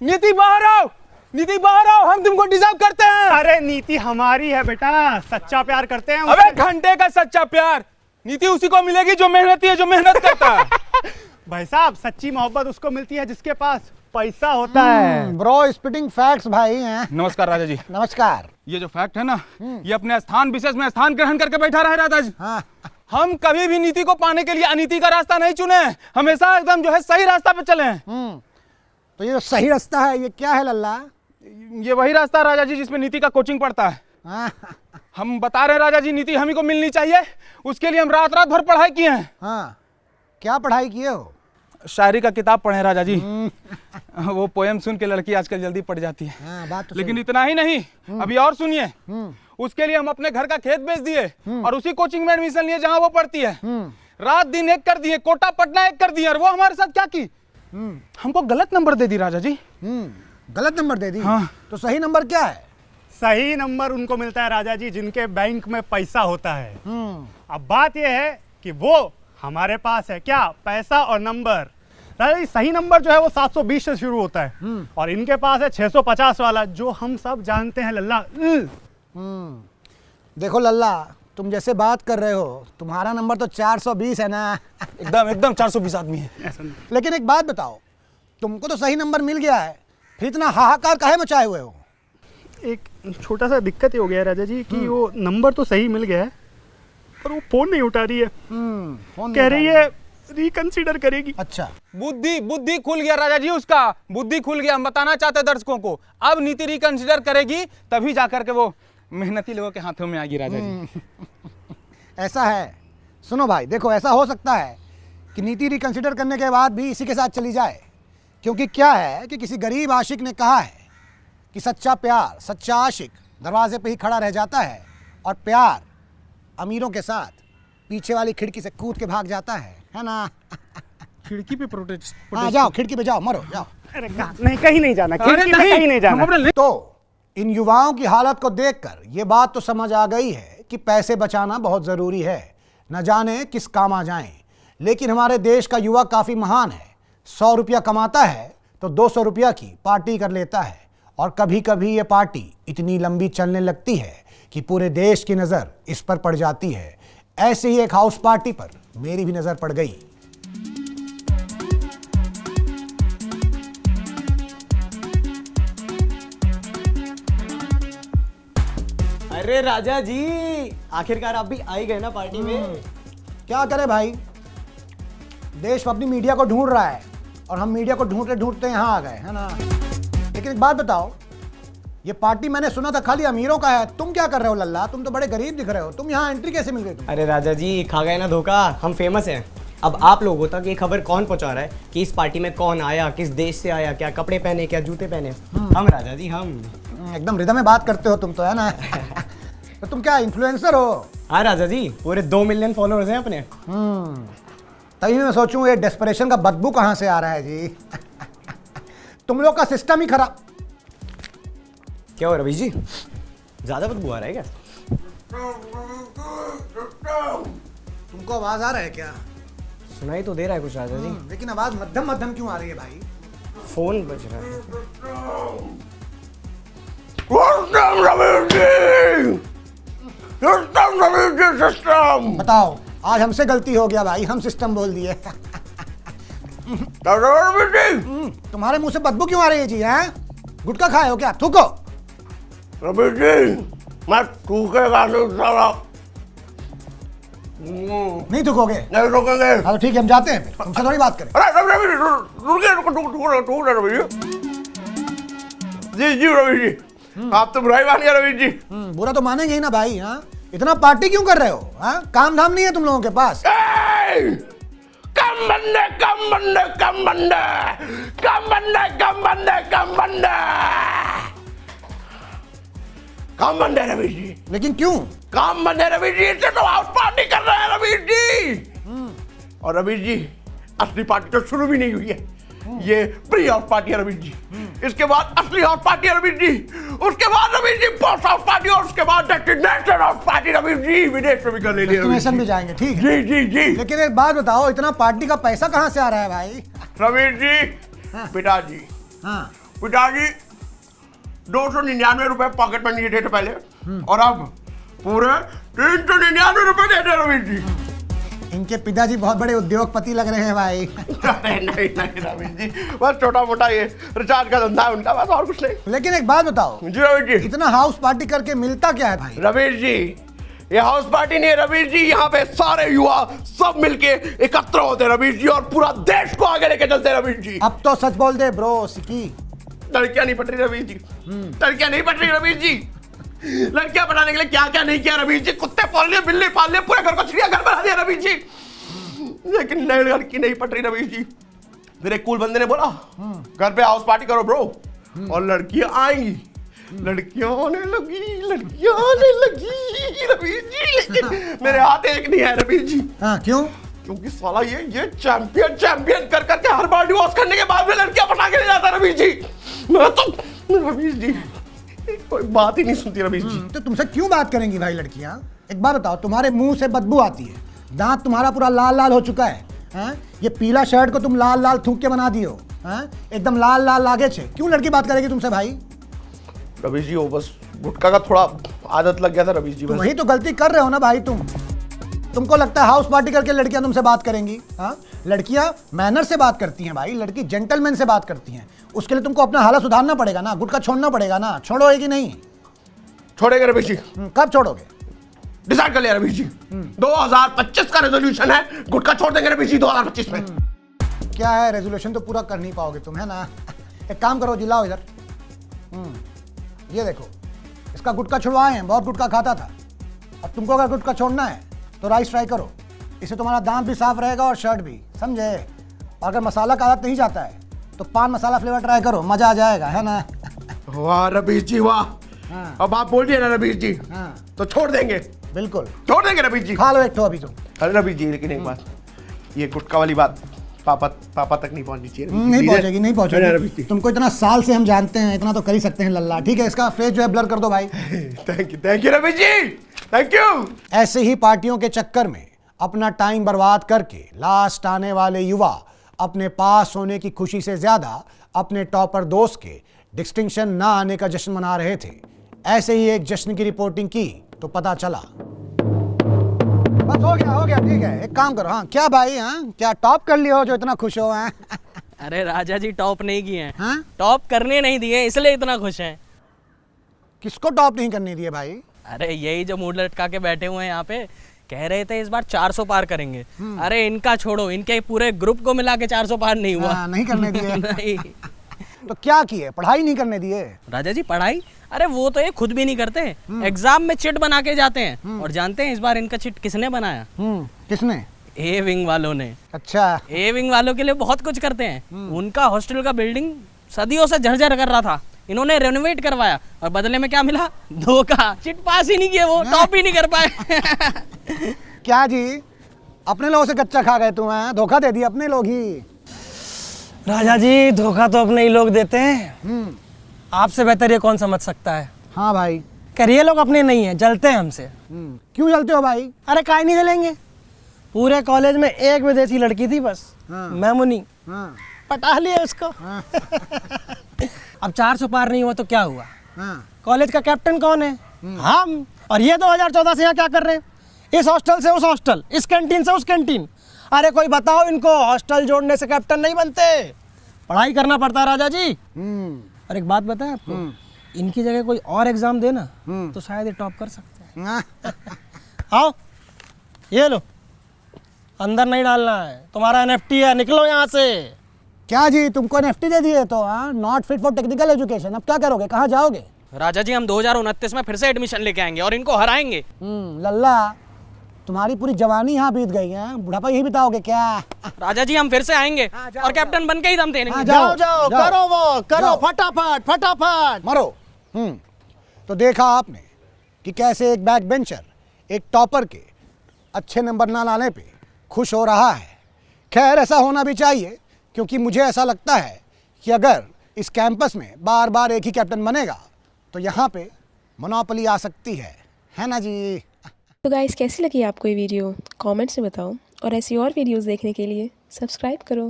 नीति बाहर आओ, नीति बाहर आओ, हम तुमको डिजर्व करते हैं। अरे नीति हमारी है बेटा, सच्चा प्यार करते हैं। अबे घंटे का सच्चा प्यार, नीति उसी को मिलेगी जो मेहनती है, जो मेहनत करता है। भाई साहब सच्ची मोहब्बत उसको मिलती है जिसके पास पैसा होता है। ब्रो स्पिटिंग फैक्ट्स भाई हैं। नमस्कार राजा जी। नमस्कार। ये जो फैक्ट है ना, ये अपने स्थान विशेष में स्थान ग्रहण करके बैठा रहे राजा जी। हाँ। हम कभी भी नीति को पाने के लिए अनीति का रास्ता नहीं चुने, हमेशा एकदम जो है सही रास्ता पे चले। तो ये जो सही रास्ता है ये क्या है लल्ला? ये वही रास्ता है राजा जी जिसमें नीति का कोचिंग पड़ता है। हाँ। हम बता रहे हैं राजा जी, नीति हमी को मिलनी चाहिए, उसके लिए हम रात रात भर पढ़ाई किए हैं। हाँ, क्या पढ़ाई किए हो? शायरी का किताब पढ़े राजा जी। वो पोएम सुन के लड़की आजकल जल्दी पड़ जाती है। हाँ, बात तो लेकिन इतना ही नहीं, अभी और सुनिए। उसके लिए हम अपने घर का खेत बेच दिए और उसी कोचिंग में एडमिशन लिए जहां वो पढ़ती है। रात दिन एक कर दिए, कोटा पटना एक कर दिए, और वो हमारे साथ क्या की, हमको गलत नंबर दे दी राजा जी। गलत नंबर दे दी? हाँ। तो सही नंबर क्या है? सही नंबर उनको मिलता है राजा जी जिनके बैंक में पैसा होता है। अब बात यह है कि वो हमारे पास है क्या, पैसा और नंबर। राजा जी सही नंबर जो है वो 720 से शुरू होता है और इनके पास है 650 वाला, जो हम सब जानते हैं लल्ला। देखो लल्ला, तुम जैसे बात कर रहे हो, तुम्हारा नंबर तो 420 है ना। एकदम एकदम 420 आदमी है। लेकिन एक बात बताओ, तुमको तो सही नंबर मिल गया है, फिर इतना हाहाकार काहे मचाए हुए हो? एक छोटा सा दिक्कत ये हो गया है राजा जी कि वो नंबर तो सही मिल गया है पर वो फोन नहीं उठा रही है। फोन कह रही है रिकंसीडर करेगी। अच्छा, बुद्धि खुल गया राजा जी, उसका बुद्धि खुल गया। हम बताना चाहते दर्शकों को, अब नीति रिकंसिडर करेगी तभी जाकर के वो मेहनती लोगों के हाथों में आएगी राजा जी। ऐसा है। सुनो भाई, देखो ऐसा हो सकता है कि नीति रिकंसिडर करने के बाद भी इसी के साथ चली जाए, क्योंकि क्या है कि किसी गरीब आशिक ने कहा है कि सच्चा प्यार, सच्चा आशिक दरवाजे पे ही खड़ा रह जाता है और प्यार अमीरों के साथ पीछे वाली खिड़की से कूद के भाग जाता है ना? खिड़की पे प्रोटेस्ट। हाँ, जाओ खिड़की पे जाओ, मरो जाओ। अरे नहीं, कहीं नहीं जाना, खिड़की पे कहीं नहीं जाना। तो इन युवाओं की हालत को देखकर ये बात तो समझ आ गई है कि पैसे बचाना बहुत ज़रूरी है, न जाने किस काम आ जाएं। लेकिन हमारे देश का युवा काफ़ी महान है। 100 रुपया कमाता है तो 200 रुपया की पार्टी कर लेता है, और कभी कभी ये पार्टी इतनी लंबी चलने लगती है कि पूरे देश की नज़र इस पर पड़ जाती है। ऐसे ही एक हाउस पार्टी पर मेरी भी नज़र पड़ गई। अरे राजा जी, आखिरकार आप भी आ ही गए ना पार्टी में। क्या करे भाई, देश अपनी मीडिया को ढूंढ रहा है और हम मीडिया को ढूंढते ढूंढते यहाँ आ गए, है ना? लेकिन एक बात बताओ, ये पार्टी मैंने सुना था खाली अमीरों का है, तुम क्या कर रहे हो लल्ला? तुम तो बड़े गरीब दिख रहे हो, तुम यहाँ एंट्री कैसे मिल गई तुम? अरे राजा जी, खा गए ना धोखा, हम फेमस हैं। अब आप लोगों तक ये खबर कौन पहुंचा रहा है कि इस पार्टी में कौन आया, किस देश से आया, क्या कपड़े पहने, क्या जूते पहने? हम राजा जी, हम। एकदम रिदम में बात करते हो तुम तो, है ना? तो तुम क्या इन्फ्लुएंसर हो? हाँ राजा जी, पूरे 2 मिलियन फॉलोअर्स हैं अपने। तभी मैं सोचूं ये डेस्परेशन का बदबू कहाँ से आ रहा है जी। तुम लोग का सिस्टम ही खराब। क्या हो रवि जी, ज्यादा बदबू आ रहा है क्या? तुमको आवाज आ रहा है क्या? सुनाई तो दे रहा है कुछ राजा जी। लेकिन आवाज मध्यम मध्यम क्यों आ रही है भाई? फोन बज रहा है। बताओ, आज हमसे गलती हो गया भाई, हम सिस्टम बोल दिए। तुम्हारे मुंह से बदबू क्यों आ रही है जी? हैं? गुटखा खाए हो क्या? थूको। रवि जी, मैं थूकेगा नहीं साला। नहीं थूकोगे? नहीं रुकेंगे। हाँ तो ठीक है, हम जाते हैं, फिर तुमसे थोड़ी बात करें। अरे रवि रवि रुक रवि जी। जी रवि जी, आप तो बुराई मान गए रवि जी। बुरा तो मानेंगे ही ना भाई। हाँ, इतना पार्टी क्यों कर रहे हो? हाँ, काम धाम नहीं है तुम लोगों के पास? कम बंदे कम बंदे कम बंदे कम बंदे कम बंदे कम बंदे कम बंदे रवि जी। लेकिन क्यों? काम बंदे रवि जी, इससे तो हाउस पार्टी कर रहे हैं रवि जी। और रवि जी, असली पार्टी तो शुरू भी नहीं हुई है, ये प्री हाउस पार्टी है रवि जी। इसके बाद असली हाउस पार्टी है रवि जी, उसके बाद Ravi ji post house party, और उसके बाद destination house party Ravi ji. विदेश में भी कर ले लिया, डेस्टिनेशन भी जाएंगे, ठीक है? जी जी जी। लेकिन एक बात बताओ, इतना पार्टी का पैसा कहाँ से आ रहा है भाई? रवि जी, पिताजी, हाँ, पिताजी 299 रुपए पॉकेट मनी देते पहले और अब पूरे 399 रुपए देते रवीश जी। इनके पिताजी बहुत बड़े उद्योगपति लग रहे हैं भाई। नहीं रवीश जी, बस छोटा मोटा ये रिचार्ज का धंधा है उनका, बस और कुछ नहीं। लेकिन एक बात बताओ, जी रवीश जी। इतना हाउस पार्टी करके मिलता क्या है भाई? रवीश जी, ये हाउस पार्टी नहीं है रवीश जी, यहाँ पे सारे युवा सब मिलके एकत्र होते हैं रवीश जी और पूरा देश को आगे लेके चलते हैं रवीश जी। अब तो सच बोल दे ब्रो सिकी। लड़कियां नहीं पट रही रवीश जी, लड़कियां नहीं पट रही रवीश जी। लड़कियां पटाने के लिए क्या क्या नहीं किया रवीश जी, कुत्ते पाल लिए, बिल्ली पाल लिए, पूरे घर को चिड़ियाघर बना दिया रवीश जी, लेकिन नई लड़की नहीं पट रही रवीश जी। फिर एक कूल बंदे ने बोला घर पे हाउस पार्टी करो ब्रो, और लड़कियां आएंगी, लड़कियां आने लगी रवीश जी, लेकिन मेरे हाथ एक नहीं है रवीश जी। हाँ क्यों? क्योंकि साला ये चैंपियन कर करके हर बार डिवोर्स करने के बाद में लड़कियां पटा के ले जाता है रवीश जी। मैं तो रवीश जी कोई बात ही नहीं सुनती रवीश जी। तो तुमसे क्यों बात करेंगी भाई लड़कियां? एक बात बताओ, तुम्हारे मुंह से बदबू आती है, दांत तुम्हारा पूरा लाल लाल हो चुका है, हाँ? ये पीला शर्ट को तुम लाल लाल थूक के बना दियो, हाँ? एकदम लाल लाल लागे छे, क्यों लड़की बात करेगी तुमसे भाई? रवीश जी वो बस गुटखा का थोड़ा आदत लग गया था रवीश जी। तो वही तो गलती कर रहे हो ना भाई तुमको लगता है हाउस पार्टी करके लड़कियां तुमसे बात करेंगी? हाँ, लड़कियां मैनर से बात करती हैं भाई, लड़की जेंटलमैन से बात करती हैं, उसके लिए तुमको अपना हालत सुधारना पड़ेगा ना, गुटखा छोड़ना पड़ेगा ना। छोड़ोगे कि नहीं? छोड़ेंगे रवीश जी। कब छोड़ोगे? डिसाइड कर लिया रवीश जी, 2025 का रेजोल्यूशन है, गुटखा छोड़ देंगे रवीश जी 2025 में। क्या है रेजोल्यूशन तो पूरा कर नहीं पाओगे तुम, है ना? एक काम करो, जिलाओ इधर। ये देखो, इसका गुटखा छुड़वाए हैं, बहुत गुटखा खाता था, और तुमको अगर गुटखा छोड़ना है तो राइस ट्राई करो, इससे तुम्हारा दांत भी साफ रहेगा और शर्ट भी, समझे? और अगर मसाला का आदत नहीं जाता है तो पान मसाला फ्लेवर ट्राई करो, मजा आ जाएगा, है ना? वाह रवीश जी वाह। हाँ। अब आप बोल दिए ना रवीश जी, हाँ। तो छोड़ देंगे, बिल्कुल छोड़ देंगे रवीश जी। खा लो एक तो अभी तुम। अरे रवीश जी, लेकिन एक बात, ये गुटखा वाली बात पापा तक नहीं पहुंचनी चाहिए। नहीं पहुंचेगी, नहीं अरे रवीश पहुंचेगी। जी। तुमको इतना साल से हम जानते हैं, इतना तो कर ही सकते हैं लल्ला। ठीक है, इसका फेस जो है ब्लर कर दो भाई। Thank you Ravish ji, thank you. ऐसे ही पार्टियों के चक्कर में अपना टाइम बर्बाद करके लास्ट आने वाले युवा अपने पास होने की खुशी से ज्यादा अपने टॉपर दोस्त के डिस्टिंक्शन ना आने का जश्न मना रहे थे। ऐसे ही एक जश्न की रिपोर्टिंग की तो पता चला। बस हो गया, ठीक है। एक काम करो, हाँ क्या भाई, हाँ क्या टॉप कर लियो जो इतना खुश हो? हैं? अरे राजा जी टॉप नहीं किए हैं, हाँ? टॉप करने नहीं दिए इसलिए इतना खुश हैं। किसको टॉप नहीं करने दिए भाई? अरे यही जो मूड लटका के बैठे हुए हैं यहाँ पे, कह रहे थे इस बार 400 पार करेंगे। अरे इनका छोड़ो, इनके पूरे ग्रुप को मिला के 400 पार नहीं हुआ। नहीं करने दिए। नहीं। तो क्या किए? पढ़ाई नहीं करने दिए? राजा जी पढ़ाई, अरे वो तो ये खुद भी नहीं करते, एग्जाम में चिट बना के जाते हैं। और जानते हैं इस बार इनका चिट किसने बनाया? किसने? ए विंग वालों ने। अच्छा। ए विंग वालों के लिए बहुत कुछ करते हैं। उनका हॉस्टल का बिल्डिंग सदियों से जर्जर कर रहा था, इन्होंने रेनोवेट करवाया और बदले में क्या मिला? धोखा। चिट पास ही नहीं किए, वो टॉप ही नहीं कर पाए। क्या जी, अपने लोगों से कच्चा खा गए तुम? हैं, धोखा दे दिया अपने लोग ही। राजा जी धोखा तो अपने ही लोग देते हैं, आपसे बेहतर ये कौन समझ सकता है? हाँ भाई। करिए लोग अपने नहीं है, जलते हैं हमसे। क्यों जलते हो भाई? अरे काहे नहीं जलेंगे, पूरे कॉलेज में एक विदेशी लड़की थी बस, मैमुनी, हाँ। पटा लिया उसको। अब 400 पार नहीं हुआ तो क्या हुआ? हाँ। कॉलेज का कैप्टन कौन है? हम। और ये 2014 से यहाँ क्या कर रहे हैं? इस हॉस्टल से उस हॉस्टल, इस कैंटीन से उस कैंटीन। अरे कोई बताओ, इनको हॉस्टल जोड़ने से कैप्टन नहीं बनते, पढ़ाई करना पड़ता है राजा जी। और एक बात बताएं आपको, इनकी जगह कोई और एग्जाम देना तो शायद ये टॉप कर सकते हैं। आओ ये लो, अंदर नहीं डालना है, तुम्हारा एनएफटी है, निकलो यहाँ से। क्या जी, तुमको एनएफटी दे दिए तो? Not fit for technical education. अब क्या करोगे, कहाँ जाओगे? राजा जी हम 2029 में फिर से एडमिशन लेके आएंगे और इनको हराएंगे। लल्ला, तुम्हारी पूरी जवानी यहाँ बीत गई है, बुढ़ापा यही बिताओगे क्या? राजा जी हम फिर से आएंगे और कैप्टन बन के ही दम देंगे। जाओ जाओ, करो वो, करो फटाफट फटाफट मरो। तो देखा आपने कि कैसे एक बैक बेंचर एक टॉपर के अच्छे नंबर ना लाने पे खुश हो रहा है। खैर ऐसा होना भी चाहिए, क्योंकि मुझे ऐसा लगता है कि अगर इस कैंपस में बार बार एक ही कैप्टन बनेगा तो यहाँ पे मोनोपोली आ सकती है ना जी? तो गाइस कैसी लगी आपको ये वीडियो? कमेंट्स में बताओ, और ऐसी और वीडियोस देखने के लिए सब्सक्राइब करो।